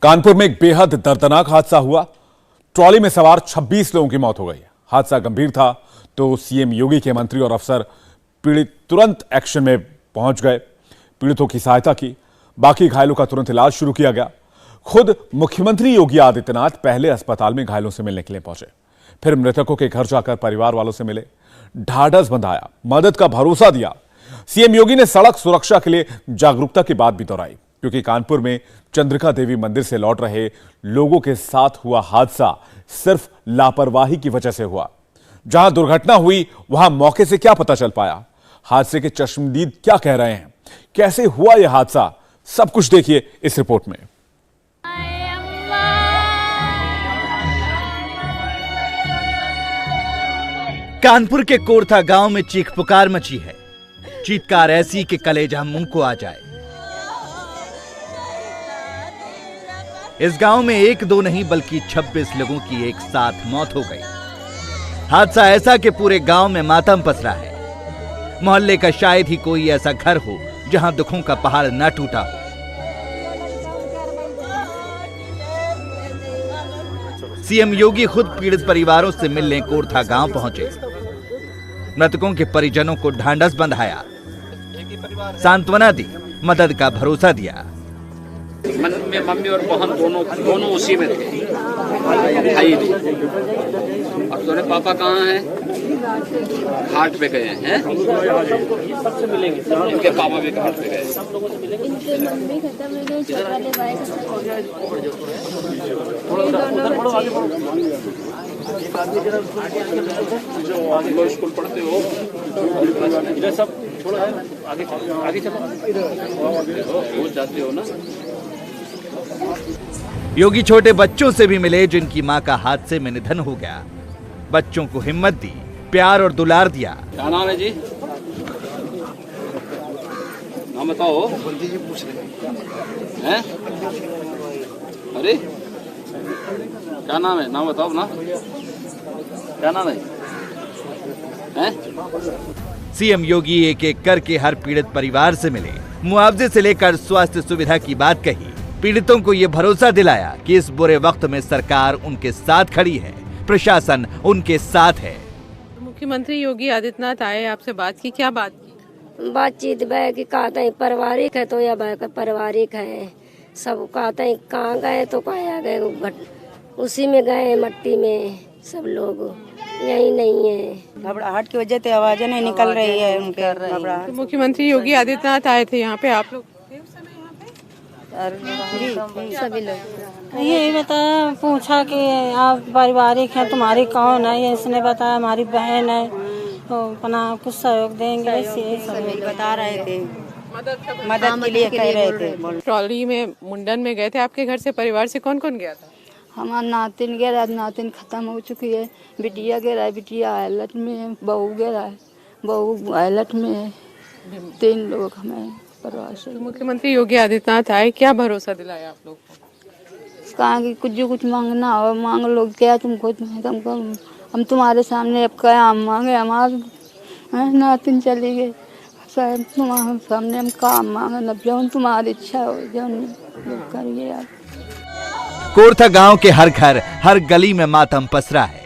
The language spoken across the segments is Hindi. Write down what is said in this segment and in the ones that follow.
कानपुर में एक बेहद दर्दनाक हादसा हुआ। ट्रॉली में सवार 26 लोगों की मौत हो गई। हादसा गंभीर था तो सीएम योगी के मंत्री और अफसर पीड़ित तुरंत एक्शन में पहुंच गए, पीड़ितों की सहायता की। बाकी घायलों का तुरंत इलाज शुरू किया गया। खुद मुख्यमंत्री योगी आदित्यनाथ पहले अस्पताल में घायलों से मिलने के लिए पहुंचे, फिर मृतकों के घर जाकर परिवार वालों से मिले, ढाढ़स बंधाया, मदद का भरोसा दिया। सीएम योगी ने सड़क सुरक्षा के लिए जागरूकता की बात भी दोहराई, क्योंकि कानपुर में चंद्रिका देवी मंदिर से लौट रहे लोगों के साथ हुआ हादसा सिर्फ लापरवाही की वजह से हुआ। जहां दुर्घटना हुई वहां मौके से क्या पता चल पाया, हादसे के चश्मदीद क्या कह रहे हैं, कैसे हुआ यह हादसा, सब कुछ देखिए इस रिपोर्ट में। कानपुर के कोरथा गांव में चीख पुकार मची है। चीत्कार ऐसी कि कलेजा मुंह को आ जाए। इस गांव में एक दो नहीं बल्कि 26 लोगों की एक साथ मौत हो गई। हादसा ऐसा कि पूरे गांव में मातम पसरा है। मोहल्ले का शायद ही कोई ऐसा घर हो जहां दुखों का पहाड़ न टूटा हो। सीएम योगी खुद पीड़ित परिवारों से मिलने कोरथा गांव पहुंचे। मृतकों के परिजनों को ढांढस बंधाया, सांत्वना दी, मदद का भरोसा दिया। मन में मम्मी और बहन दोनों उसी में थे, भाई थे। और दोनों पापा कहाँ हैं? घाट पे गए हैं। सबसे मिलेंगे, इनके पापा भी घाट पे गए। स्कूल पढ़ते हो इधर सब थोड़ा आगे चलो जाते हो ना। योगी छोटे बच्चों से भी मिले जिनकी मां का हादसे में निधन हो गया। बच्चों को हिम्मत दी, प्यार और दुलार दिया। क्या नाम है जी? नाम बताओ। जी पूछ रहे हैं। अरे क्या नाम है? नाम बताओ ना, क्या नाम है? सीएम योगी एक एक करके हर पीड़ित परिवार से मिले, मुआवजे से लेकर स्वास्थ्य सुविधा की बात कही। पीड़ितों को ये भरोसा दिलाया कि इस बुरे वक्त में सरकार उनके साथ खड़ी है, प्रशासन उनके साथ है। मुख्यमंत्री योगी आदित्यनाथ आए, आपसे बात की, क्या बात की? बातचीत कि कहते हैं पारिवारिक है तो या पारिवारिक है। सब कहते हैं कहाँ गए तो कहाँ गए, उसी में गए मट्टी में। सब लोग यही नहीं है। घबराहट की वजह से आवाजें नहीं निकल रही है उनके। घबराहट। तो मुख्यमंत्री योगी आदित्यनाथ आए थे यहाँ पे, आप लोग सभी लोग ये बताया, पूछा कि आप पारिवारिक हैं, तुम्हारी कौन है? ये इसने बताया हमारी बहन है, तो अपना कुछ सहयोग देंगे, ऐसे सब बता रहे थे, मदद के लिए कह रहे थे। ट्रॉली में मुंडन में गए थे, आपके घर से परिवार से कौन कौन गया था? हमारा नातिन गया, नातिन खत्म हो चुकी है, बिटिया गया है, बिटिया आयलट में है, बहू गया है, बहू आयलट में है। 3 लोग हमें परिवार से। तो मुख्यमंत्री योगी आदित्यनाथ आए, क्या भरोसा दिलाया आप लोग को? कहा कि कुछ मांगना हो मांग लो, क्या तुमको हम तुम्हारे सामने अब क्या मांगे? हमारे नातिन चली गई, शायद तुम्हारे सामने हम काम मांगे, न जो तुम्हारी इच्छा हो जो करिए आप। कोरथा गांव के हर घर, हर गली में मातम पसरा है।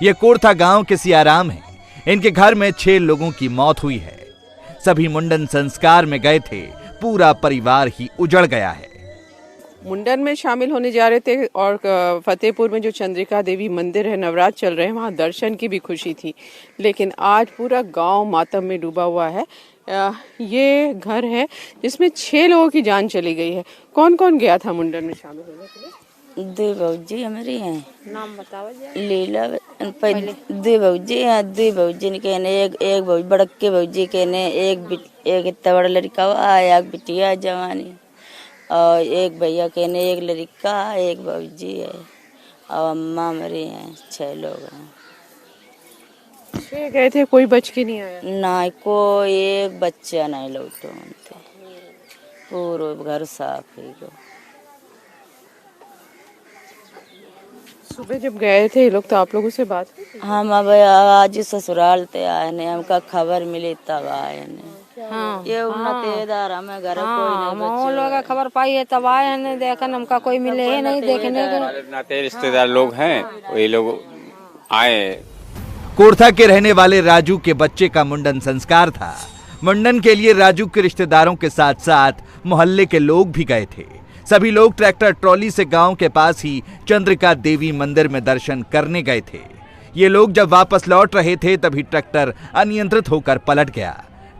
ये कोरथा गांव के सियाराम है। इनके घर में 6 लोगों की मौत हुई है। सभी मुंडन संस्कार में गए थे, पूरा परिवार ही उजड़ गया है। मुंडन में शामिल होने जा रहे थे और फतेहपुर में जो चंद्रिका देवी मंदिर है, नवरात्र चल रहे हैं, वहाँ दर्शन की भी खुशी थी। लेकिन आज पूरा गांव मातम में डूबा हुआ है। ये घर है जिसमें 6 लोगों की जान चली गई है। कौन कौन गया था मुंडन में शामिल होने के लिए? 2 बहूजी हमारी हैं। नाम बताओ। लीला 2 बहूजी हैं, 2 बहूजी ने कहने एक बहू बड़के बहूजी कहने एक इतना बड़ा लड़का हुआ, एक बिटिया जवानी, और एक भैया कहने एक लड़का, एक बहूजी है, और अम्मा मरी हैं। 6 लोग हैं। 6 गए थे, कोई बच के नहीं आया? ना कोई एक बच्चा नहीं लौटे थे, पूरा घर साफ ही गो। सुबह जब गए थे ये लोग तो आप लोगों से बात हुई? हम अब आज ससुराल ते आए ने, हमका खबर मिली तब आए ने। हाँ ये उन्नतेदार हमें घर कोई नहीं हम लोग खबर पाई है तब आए हैं देखन, हमका कोई मिले है नहीं देखने के। नाते रिश्तेदार लोग हैं, वही लोग आए। कोरथा के रहने वाले राजू के बच्चे का मुंडन संस्कार था। मुंडन के लिए राजू के रिश्तेदारों के साथ साथ मोहल्ले के लोग भी गए थे। सभी लोग ट्रैक्टर ट्रॉली से गांव के पास ही चंद्रिका देवी मंदिर में दर्शन करने गए थे। ये लोग जब वापस लौट रहे थे तभी ट्रैक्टर अनियंत्रित होकर पलट गया।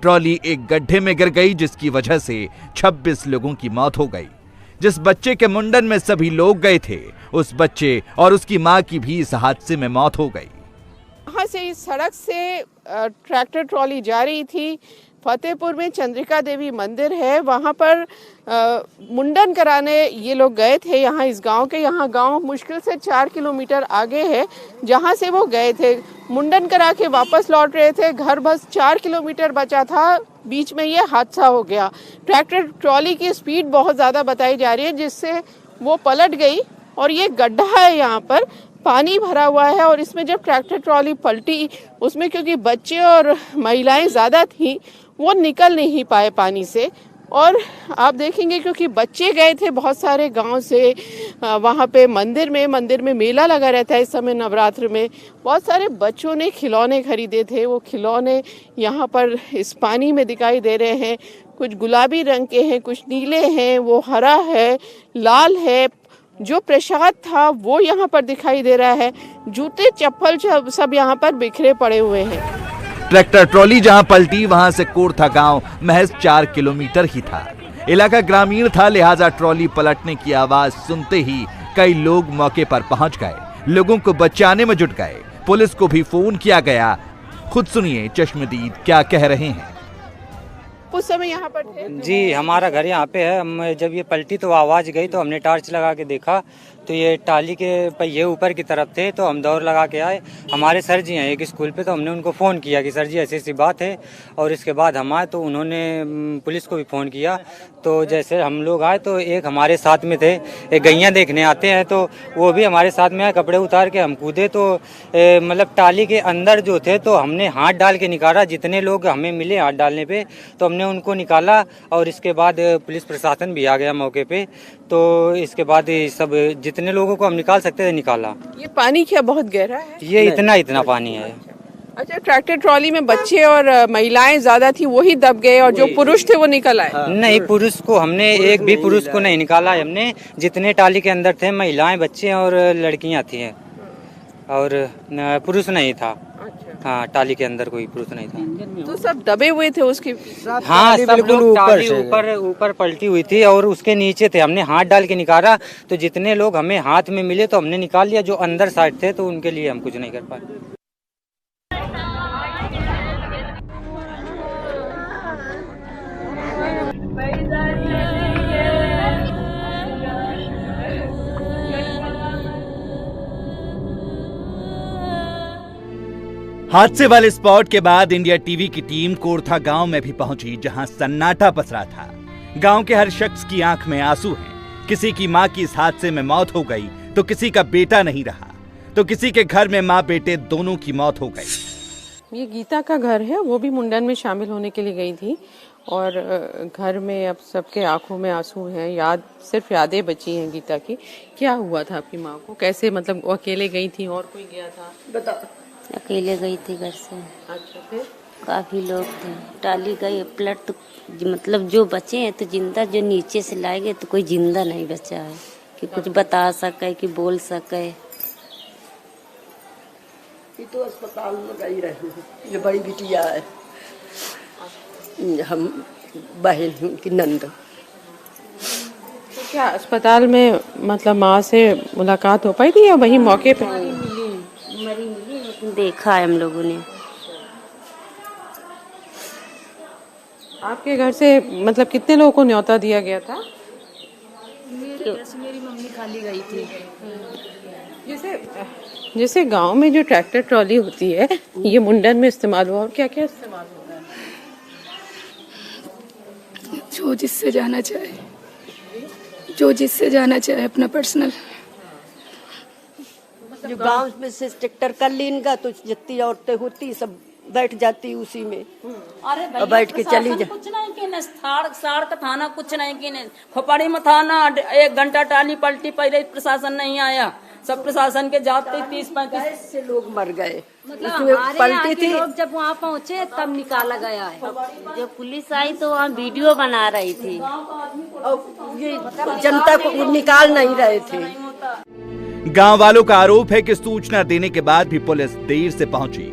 ट्रॉली एक गड्ढे में गिर गई जिसकी वजह से 26 लोगों की मौत हो गई। जिस बच्चे के मुंडन में सभी लोग गए थे उस बच्चे और उसकी मां की भी इस हादसे में मौत हो गई। वहाँ से इस सड़क से ट्रैक्टर ट्रॉली जा रही थी। फतेहपुर में चंद्रिका देवी मंदिर है, वहाँ पर मुंडन कराने ये लोग गए थे। यहाँ इस गांव के, यहाँ गांव मुश्किल से 4 किलोमीटर आगे है जहाँ से वो गए थे। मुंडन करा के वापस लौट रहे थे, घर बस 4 किलोमीटर बचा था, बीच में ये हादसा हो गया। ट्रैक्टर ट्रॉली की स्पीड बहुत ज़्यादा बताई जा रही है जिससे वो पलट गई और ये गड्ढा है, यहाँ पर पानी भरा हुआ है। और इसमें जब ट्रैक्टर ट्रॉली पलटी उसमें क्योंकि बच्चे और महिलाएं ज़्यादा थी वो निकल नहीं पाए पानी से। और आप देखेंगे क्योंकि बच्चे गए थे बहुत सारे गांव से वहाँ पे मंदिर में मेला लगा रहता है इस समय नवरात्र में। बहुत सारे बच्चों ने खिलौने खरीदे थे, वो खिलौने यहाँ पर इस पानी में दिखाई दे रहे हैं। कुछ गुलाबी रंग के हैं, कुछ नीले हैं, वो हरा है, लाल है। जो प्रसाद था वो यहाँ पर दिखाई दे रहा है। जूते चप्पल सब यहाँ पर बिखरे पड़े हुए हैं। ट्रैक्टर ट्रॉली जहां पलटी वहां से कोरथा गांव महज 4 किलोमीटर ही था। इलाका ग्रामीण था, लिहाजा ट्रॉली पलटने की आवाज सुनते ही कई लोग मौके पर पहुंच गए। लोगों को बचाने में जुट गए। पुलिस को भी फोन किया गया। खुद सुनिए चश्मदीद क्या कह रहे हैं। उस समय यहाँ पर थे जी, हमारा घर यहाँ पे है। हम जब ये पलटी तो आवाज़ गई तो हमने टॉर्च लगा के देखा तो ये टाली के पहिए ऊपर की तरफ थे। तो हम दौड़ लगा के आए। हमारे सर जी हैं एक स्कूल पे, तो हमने उनको फ़ोन किया कि सर जी ऐसी ऐसी बात है। और इसके बाद हम आए तो उन्होंने पुलिस को भी फ़ोन किया। तो जैसे हम लोग आए तो एक हमारे साथ में थे, एक गैया देखने आते हैं तो वो भी हमारे साथ में आए। कपड़े उतार के हम कूदे तो मतलब टाली के अंदर जो थे तो हमने हाथ डाल के निकाला। जितने लोग हमें मिले हाथ डालने पे तो हमने उनको निकाला। और इसके बाद पुलिस प्रशासन भी आ गया मौके पे। तो इसके बाद सब जितने लोगों को हम निकाल सकते थे निकाला। ये पानी क्या बहुत गहरा है? ये इतना पानी है। अच्छा, ट्रैक्टर ट्रॉली में बच्चे और महिलाएं ज्यादा थी, वही दब गए और जो पुरुष थे वो निकल आए? नहीं, पुरुष को हमने एक भी पुरुष को नहीं निकाला। हमने जितने टाली के अंदर थे महिलाएं, बच्चे और लड़कियां थी और पुरुष नहीं था। हाँ, टाली के अंदर कोई पुरुष नहीं था। तो सब दबे हुए थे उसके? हाँ, सब लोग टाली ऊपर पलटी हुई थी और उसके नीचे थे। हमने हाथ डाल के निकाला तो जितने लोग हमें हाथ में मिले तो हमने निकाल लिया। जो अंदर साइड थे तो उनके लिए हम कुछ नहीं कर पाए। हादसे वाले स्पॉट के बाद इंडिया टीवी की टीम कोरथा गांव में भी पहुंची जहां सन्नाटा पसरा था। गांव के हर शख्स की आंख में आंसू हैं। किसी की मां की इस हादसे में मौत हो गई तो किसी का बेटा नहीं रहा, तो किसी के घर में मां बेटे दोनों की मौत हो गई। ये गीता का घर है, वो भी मुंडन में शामिल होने के लिए गई थी और घर में अब सबके आंखों में आंसू हैं। सिर्फ यादें बची हैं गीता की। क्या हुआ था आपकी माँ को? कैसे, मतलब वो अकेले गई थी और कोई गया था? बता। अकेले गई थी घर से। अच्छा, फिर? काफी लोग थे। टाली गई पलट तो मतलब जो बचे हैं तो जिंदा, जो नीचे से लाए गए तो कोई जिंदा नहीं बचा है कि कुछ बता सके कि बोल सके। ये तो अस्पताल में गई रही, ये बड़ी बिटिया है, हम बहन हूँ की नंद। तो क्या अस्पताल में मतलब माँ से मुलाकात हो पाई थी या वही मौके पे? मरी मिली लेकिन देखा है हम लोगों ने। आपके घर से मतलब कितने लोगों को न्योता दिया गया था? मेरी मम्मी खाली गई थी। जैसे गांव में जो ट्रैक्टर ट्रॉली होती है ये मुंडन में इस्तेमाल हुआ, और क्या क्या इस्तेमाल होता है? जो जिससे जाना चाहे, जो जिससे जाना चाहे अपना पर्सनल। जो गांव में से ट्रैक्टर कर ली इनका तो जितनी औरतें होती सब बैठ जाती उसी में अरे और बैठ के चली जा। कुछ नहीं किने साड़ का थाना कुछ नहीं किने खोपड़ी में थाना 1 घंटा टाली पलटी पहले प्रशासन नहीं आया। सब प्रशासन के जाते 30-35 से लोग मर गए। मतलब उसमें हमारे पलटी यहाँ के थी। लोग जब वहाँ पहुँचे तब निकाला गया है। जब पुलिस आई तो वहाँ वीडियो बना रही थी और ये जनता को निकाल नहीं रहे थे। गांव वालों का आरोप है कि सूचना देने के बाद भी पुलिस देर से पहुंची।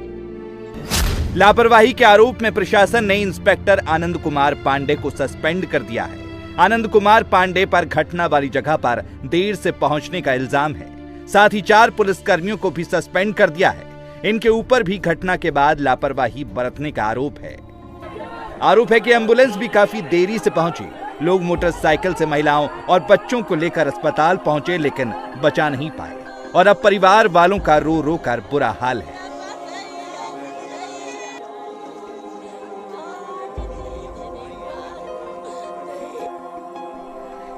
लापरवाही के आरोप में प्रशासन ने इंस्पेक्टर आनंद कुमार पांडे को सस्पेंड कर दिया है। आनंद कुमार पांडे पर घटना वाली जगह पर देर से पहुंचने का इल्जाम है। साथ ही 4 पुलिसकर्मियों को भी सस्पेंड कर दिया है। इनके ऊपर भी घटना के बाद लापरवाही बरतने का आरोप है कि एम्बुलेंस भी काफी देरी से पहुंची। लोग मोटरसाइकिल से महिलाओं और बच्चों को लेकर अस्पताल पहुंचे लेकिन बचा नहीं पाए और अब परिवार वालों का रो रो कर बुरा हाल है।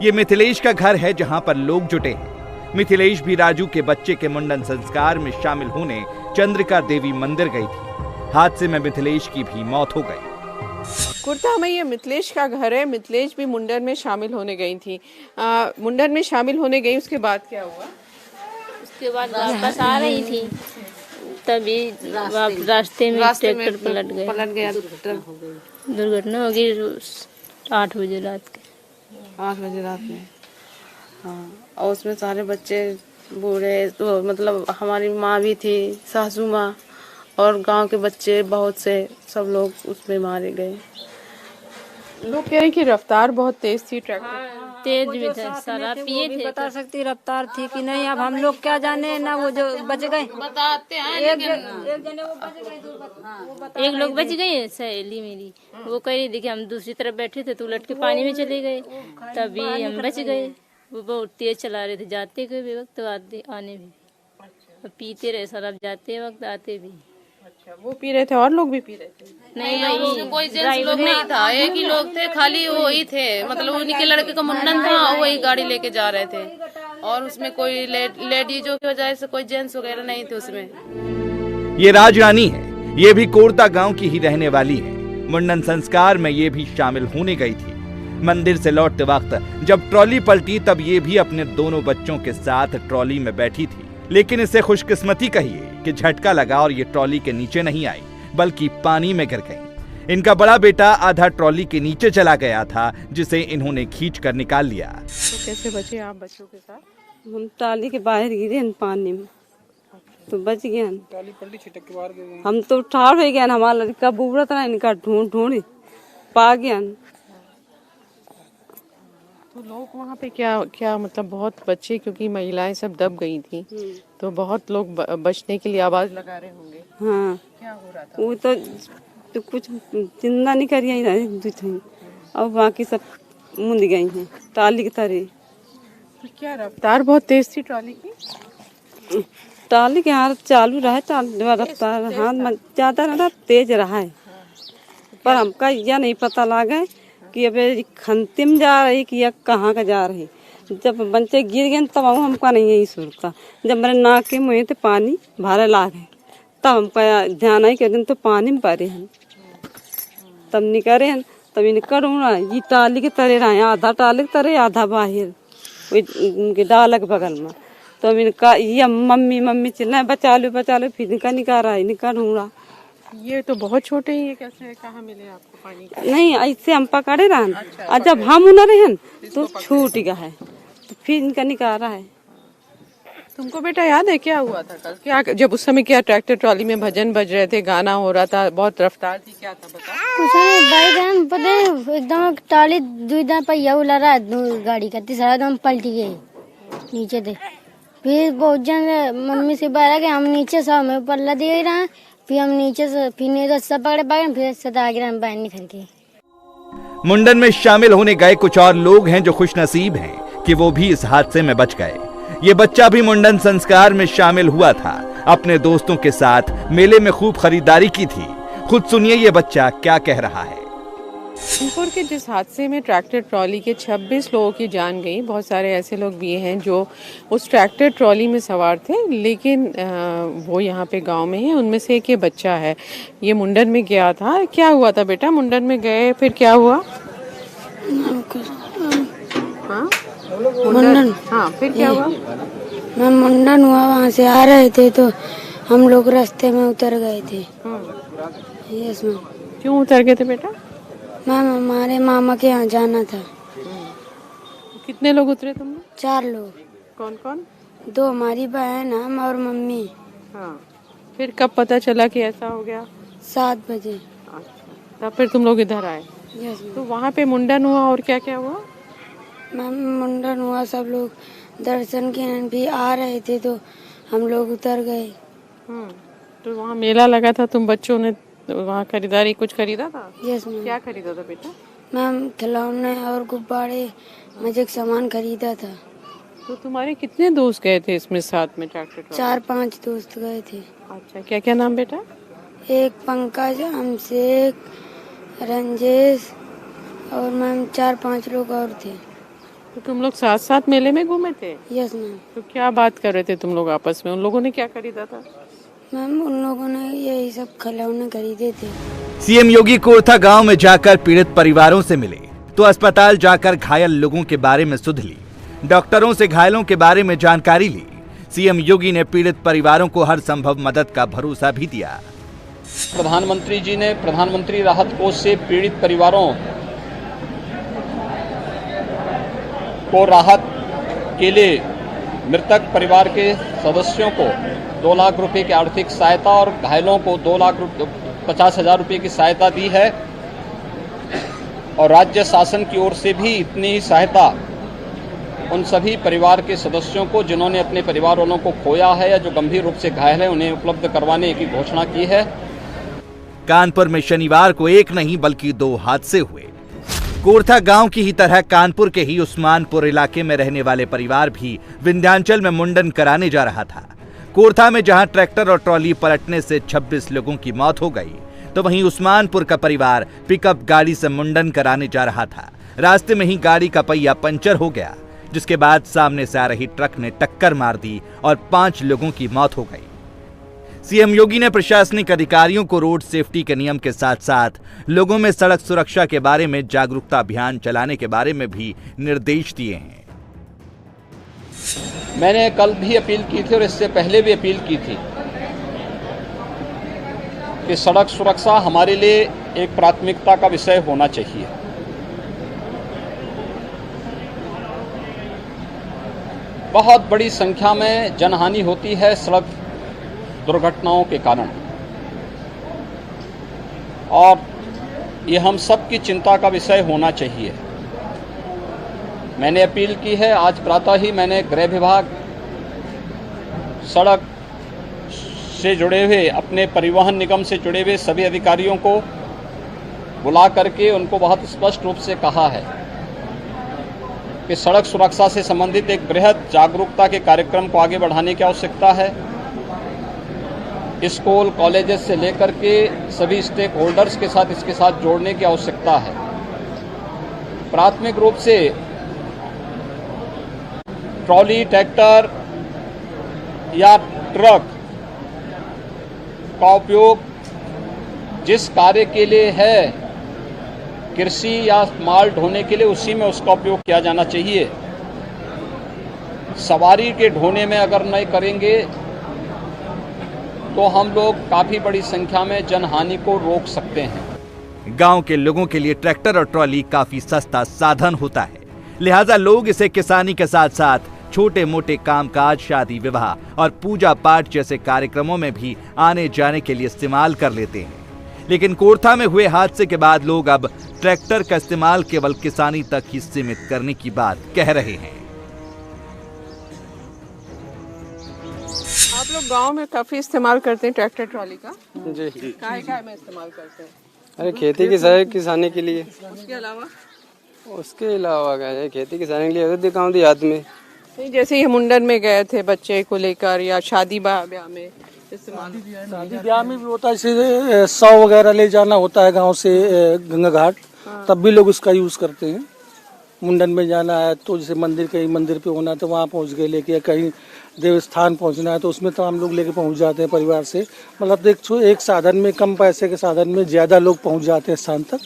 ये मिथिलेश का घर है जहां पर लोग जुटे हैं। मिथिलेश भी राजू के बच्चे के मुंडन संस्कार में शामिल होने चंद्रिका देवी मंदिर गई थी। हादसे में मिथिलेश की भी मौत हो गई। कुर्ता में ये मिथिलेश का घर है। मिथिलेश भी मुंडन में शामिल होने गई थी। मुंडन में शामिल होने गई, उसके बाद क्या हुआ? उसके बाद वापस आ रही थी तभी रास्ते में ट्रैक्टर पलट गया। दुर्घटना हो गई 8 बजे रात के। 8 बजे रात में। हाँ, और उसमें सारे बच्चे बूढ़े तो मतलब हमारी माँ भी थी, सासू माँ और गांव के बच्चे बहुत से सब लोग उसमें मारे गए। लोग कह रहे हैं कि रफ्तार बहुत तेज थी, ट्रैक्टर तेज भी था, शराब पिए थे। बता सकती रफ्तार थी कि नहीं, अब हम लोग क्या जाने ना। वो जो बच गए बताते हैं एक जने वो बच गए, एक लोग बच गए। सहेली मेरी वो कह रही थी कि हम दूसरी तरफ बैठे थे तो उलट के पानी में चले गए, तभी हम बच गए। वो बहुत तेज चला रहे थे, जाते हुए भी वक्त आने भी। पीते रहे शराब, जाते वक्त आते भी। अच्छा, वो पी रहे थे और लोग भी पी रहे थे? नहीं, उसमें कोई जेंट्स लोग नहीं था, एक ही लोग थे, खाली वो ही थे। मतलब उन्हीं के लड़के का मुंडन था, वही गाड़ी लेके जा रहे थे और उसमें कोई लेडीजों की वजह से कोई जेंट्स वगैरह नहीं थे उसमें। ये राजरानी है, ये भी कोरता गांव की ही रहने वाली है। मुंडन संस्कार में ये भी शामिल होने गई थी। मंदिर से लौटते वक्त जब ट्रॉली पलटी तब ये भी अपने दोनों बच्चों के साथ ट्रॉली में बैठी थी। लेकिन इसे खुशकिस्मती कहिए कि झटका लगा और ये ट्रॉली के नीचे नहीं आई बल्कि पानी में गिर गई। इनका बड़ा बेटा आधा ट्रॉली के नीचे चला गया था जिसे इन्होंने खींच कर निकाल लिया। तो कैसे बचे आप बच्चों के साथ? हम ट्रॉली के बाहर गिरे पानी में तो बच गए। ट्रॉली पलटी, छिटक के बाहर गिर गए। हम तो ठाड़ हो गए, हमारा लड़का बुबरा था, इनका ढूंढ पा गया। तो लोग वहाँ पे क्या मतलब बहुत बच्चे, क्योंकि महिलाएं सब दब गई थी तो बहुत लोग बचने के लिए आवाज लगा रहे होंगे। हाँ, क्या हो रहा था? वो तो कुछ चिंता नहीं करिए और बाकी सब मुंद गई हैं ट्रॉली की तरह। तो क्या रफ्तार बहुत तेज थी ट्रॉली की? ट्रॉली के हाथ चालू रहा है, रफ्तार हाथ ज्यादा रहा, तेज रहा है, पर हमका यह नहीं पता लगा कि अब खंतिम जा रही कि या कहाँ का जा रही। जब बच्चे गिर गए तब हमका नहीं यही सुनता। जब मेरे नाक के मुँह से पानी भारे लागे तब हमका ध्यान आई कि तो पानी में पड़े हैं, तब निकले हैं, तब निकल ये ट्रॉली के तरह रहे, आधा ट्रॉली के तरह आधा बाहर उनके डाल के बगल में। तो इनका ये मम्मी मम्मी चिल्लाए बचा लो, फिर इनका निकाल रहा है, निकाल ढूंढा। ये तो बहुत छोटे ही है, कैसे कहाँ मिले आपको पानी? नहीं, ऐसे हम पकड़े रहन। अच्छा, जब हम न रहे तो छूट गया है, तो फिर इनका निकाल रहा है। तुमको बेटा याद है क्या हुआ था कल? क्या जब उस समय क्या ट्रैक्टर ट्रॉली में भजन बज रहे थे, गाना हो रहा था, बहुत रफ्तार थी, क्या था बता? कुछ नहीं भाई बहन, पता है एकदम ट्रॉली दुईदा पहिया उला रहा गाड़ी का, तीसरा एकदम पलटी गई नीचे थे। फिर बहुत जन मम्मी से बाहर गए, हम नीचे से हमें पल्ला दे रहा है, फिर हम नीचे से फिर रस्सा पकड़े फिर सदा आगे हम बाहर निकल के। मुंडन में शामिल होने गए कुछ और लोग हैं जो खुशनसीब हैं कि वो भी इस हादसे में बच गए। ये बच्चा भी मुंडन संस्कार में शामिल हुआ था, अपने दोस्तों के साथ मेले में खूब खरीदारी की थी। खुद सुनिए ये बच्चा क्या कह रहा है। कानपुर के जिस हादसे में ट्रैक्टर ट्रॉली के 26 लोगों की जान गई, बहुत सारे ऐसे लोग भी हैं जो उस ट्रैक्टर ट्रॉली में सवार थे, लेकिन वो यहाँ पे गांव में है। उनमें से एक ये बच्चा है, ये मुंडन में गया था। क्या हुआ था बेटा, मुंडन में गए फिर क्या हुआ? हाँ मुंडन, हाँ फिर क्या हुआ? मैम मुंडन हुआ, वहाँ से आ रहे थे तो हम लोग रास्ते में उतर गए थे। Yes ma'am. क्यों उतर गए थे बेटा? मैम हमारे मामा के यहाँ जाना था। कितने लोग उतरे तुम? 4 लोग। कौन कौन? 2 हमारी बहन, हम और मम्मी। हाँ, फिर कब पता चला कि ऐसा हो गया? 7 बजे। तब फिर तुम लोग इधर आए? यस। तो वहाँ पे मुंडन हुआ और क्या क्या हुआ? मैम मुंडन हुआ, सब लोग दर्शन के भी आ रहे थे तो हम लोग उतर गए। तो वहाँ मेला लगा था, तुम बच्चों ने वहाँ खरीदारी कुछ खरीदा था? Yes ma'am. क्या खरीदा था बेटा? मैम खिलौने और गुब्बारे, मैजिक सामान खरीदा था। तो तुम्हारे कितने दोस्त गए थे इसमें साथ में ट्रैक्टर? 4-5 दोस्त गए थे। अच्छा, क्या क्या नाम बेटा? एक पंकज, अमशेक, रंजेश और मैम 4-5 लोग और थे। तो तुम लोग साथ साथ मेले में घूमे थे? Yes ma'am. तो क्या बात कर रहे थे तुम लोग आपस में? उन लोगों ने क्या खरीदा था? मैम उन लोगों ने यही सब खिलौने खरीदे थे। सीएम योगी कोरथा गांव में जाकर पीड़ित परिवारों से मिले तो अस्पताल जाकर घायल लोगों के बारे में सुध ली, डॉक्टरों से घायलों के बारे में जानकारी ली। सीएम योगी ने पीड़ित परिवारों को हर संभव मदद का भरोसा भी दिया। प्रधानमंत्री जी ने प्रधानमंत्री राहत कोष से पीड़ित परिवारों को राहत के लिए मृतक परिवार के सदस्यों को 2 लाख रुपए की आर्थिक सहायता और घायलों को 2,50,000 रुपए की सहायता दी है। और राज्य शासन की ओर से भी इतनी ही सहायता उन सभी परिवार के सदस्यों को जिन्होंने अपने परिवार वालों को खोया है या जो गंभीर रूप से घायल है, उन्हें उपलब्ध करवाने की घोषणा की है। कानपुर में शनिवार को एक नहीं बल्कि 2 हादसे हुए। कोरथा गांव की ही तरह कानपुर के ही उस्मानपुर इलाके में रहने वाले परिवार भी विंध्याचल में मुंडन कराने जा रहा था। कोरथा में जहां ट्रैक्टर और ट्रॉली पलटने से 26 लोगों की मौत हो गई, तो वहीं उस्मानपुर का परिवार पिकअप गाड़ी से मुंडन कराने जा रहा था। रास्ते में ही गाड़ी का पहिया पंचर हो गया, जिसके बाद सामने से आ रही ट्रक ने टक्कर मार दी और 5 लोगों की मौत हो गई। सीएम योगी ने प्रशासनिक अधिकारियों को रोड सेफ्टी के नियम के साथ साथ लोगों में सड़क सुरक्षा के बारे में जागरूकता अभियान चलाने के बारे में भी निर्देश दिए हैं। मैंने कल भी अपील की थी और इससे पहले भी अपील की थी कि सड़क सुरक्षा हमारे लिए एक प्राथमिकता का विषय होना चाहिए। बहुत बड़ी संख्या में जनहानि होती है सड़क दुर्घटनाओं के कारण, और ये हम सब की चिंता का विषय होना चाहिए। मैंने अपील की है, आज प्रातः ही मैंने गृह विभाग, सड़क से जुड़े हुए, अपने परिवहन निगम से जुड़े हुए सभी अधिकारियों को बुला करके उनको बहुत स्पष्ट रूप से कहा है कि सड़क सुरक्षा से संबंधित एक बृहद जागरूकता के कार्यक्रम को आगे बढ़ाने की आवश्यकता है। स्कूल कॉलेजेस से लेकर के सभी स्टेक होल्डर्स के साथ इसके साथ जोड़ने की आवश्यकता है। प्राथमिक रूप से ट्रॉली, ट्रैक्टर या ट्रक का उपयोग जिस कार्य के लिए है, कृषि या माल ढोने के लिए, उसी में उसका उपयोग किया जाना चाहिए। सवारी के ढोने में अगर नहीं करेंगे तो हम लोग काफी बड़ी संख्या में जनहानि को रोक सकते हैं। गांव के लोगों के लिए ट्रैक्टर और ट्रॉली काफी सस्ता साधन होता है, लिहाजा लोग इसे किसानी के साथ साथ छोटे मोटे कामकाज, शादी विवाह और पूजा पाठ जैसे कार्यक्रमों में भी आने जाने के लिए इस्तेमाल कर लेते हैं। लेकिन कोरथा में हुए हादसे के बाद लोग अब ट्रैक्टर का इस्तेमाल केवल किसानी तक ही सीमित करने की बात कह रहे हैं। आप लोग गांव में काफी इस्तेमाल करते हैं ट्रैक्टर ट्रॉली का? जी। काय में इस्तेमाल करते हैं? अरे खेती की किसानी के लिए। उसके अलावा क्या है, खेती किसानी के लिए अगर काम देहात में। नहीं, जैसे ये मुंडन में गए थे बच्चे को लेकर, या शादी ब्याह में इस्तेमाल? शादी ब्याह में भी होता है, जैसे 100 वगैरह ले जाना होता है गांव से गंगा घाट, तब भी लोग उसका यूज़ करते हैं। मुंडन में जाना है तो जैसे मंदिर, कहीं मंदिर पे होना है तो वहाँ पहुँच गए लेके, कहीं देवस्थान पहुँचना है तो उसमें तो हम लोग लेके पहुँच जाते हैं परिवार से। मतलब एक साधन में, कम पैसे के साधन में ज़्यादा लोग पहुँच जाते हैं स्थान तक।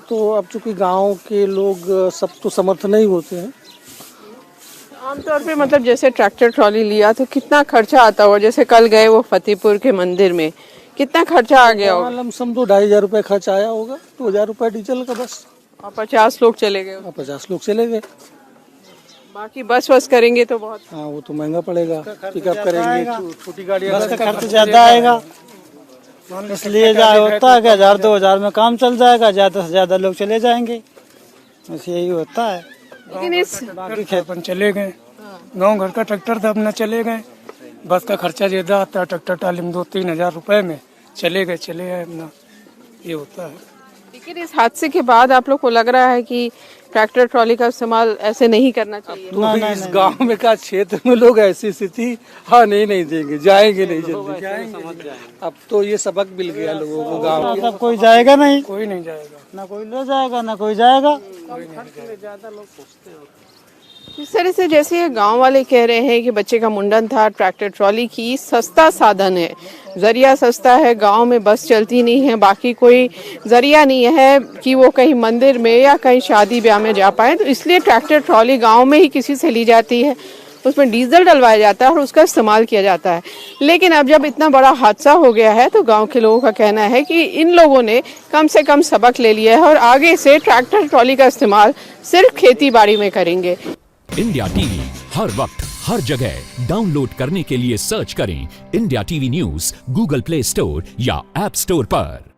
तो अब चूँकि गाँव के लोग सब तो समर्थ नहीं होते हैं। आमतौर पे मतलब जैसे ट्रैक्टर ट्रॉली लिया तो कितना खर्चा आता होगा? जैसे कल गए वो फतेहपुर के मंदिर में, कितना खर्चा आ गया होगा? लमसम तो 2500 रुपये खर्च आया होगा, 2000 रुपये डीजल का बस। और 50 लोग चले गए? 50 लोग चले गए। बाकी बस करेंगे तो बहुत, हाँ वो तो महंगा पड़ेगा। पिकअप करेंगे, छोटी गाड़ी का खर्च ज्यादा आएगा, इसलिए होता है कि 1000-2000 में काम चल जाएगा, ज्यादा से ज्यादा लोग चले जाएंगे, बस यही होता है। लेकिन इस बाकी खेपन चले गए, गाँव घर का ट्रैक्टर था अपना चले गए, बस का खर्चा ज्यादा आता है, ट्रैक्टर ट्राली में 2-3 हजार रुपए में चले गए अपना, ये होता है। लेकिन इस हादसे के बाद आप लोग को लग रहा है कि ट्रैक्टर ट्रॉली का इस्तेमाल ऐसे नहीं करना चाहिए? तो इस गांव में का क्षेत्र में लोग ऐसी स्थिति नहीं देंगे, जाएंगे नहीं जल्दी। अब तो ये सबक मिल गया लोगों को गाँव में। अब कोई जाएगा नहीं, कोई नहीं जाएगा, ना कोई ले जाएगा ना कोई जाएगा। ज्यादा लोग सोचते हैं इस तरह से, जैसे गांव वाले कह रहे हैं कि बच्चे का मुंडन था, ट्रैक्टर ट्रॉली की सस्ता साधन है, जरिया सस्ता है, गांव में बस चलती नहीं है, बाकी कोई जरिया नहीं है कि वो कहीं मंदिर में या कहीं शादी ब्याह में जा पाए, तो इसलिए ट्रैक्टर ट्रॉली गांव में ही किसी से ली जाती है, उसमें डीजल डलवाया जाता है और उसका इस्तेमाल किया जाता है। लेकिन अब जब इतना बड़ा हादसा हो गया है तो गांव के लोगों का कहना है कि इन लोगों ने कम से कम सबक ले लिया है और आगे से ट्रैक्टर ट्रॉली का इस्तेमाल सिर्फ खेती बाड़ी में करेंगे। इंडिया टीवी हर वक्त हर जगह डाउनलोड करने के लिए सर्च करें India TV news Google play store या ऐप स्टोर पर।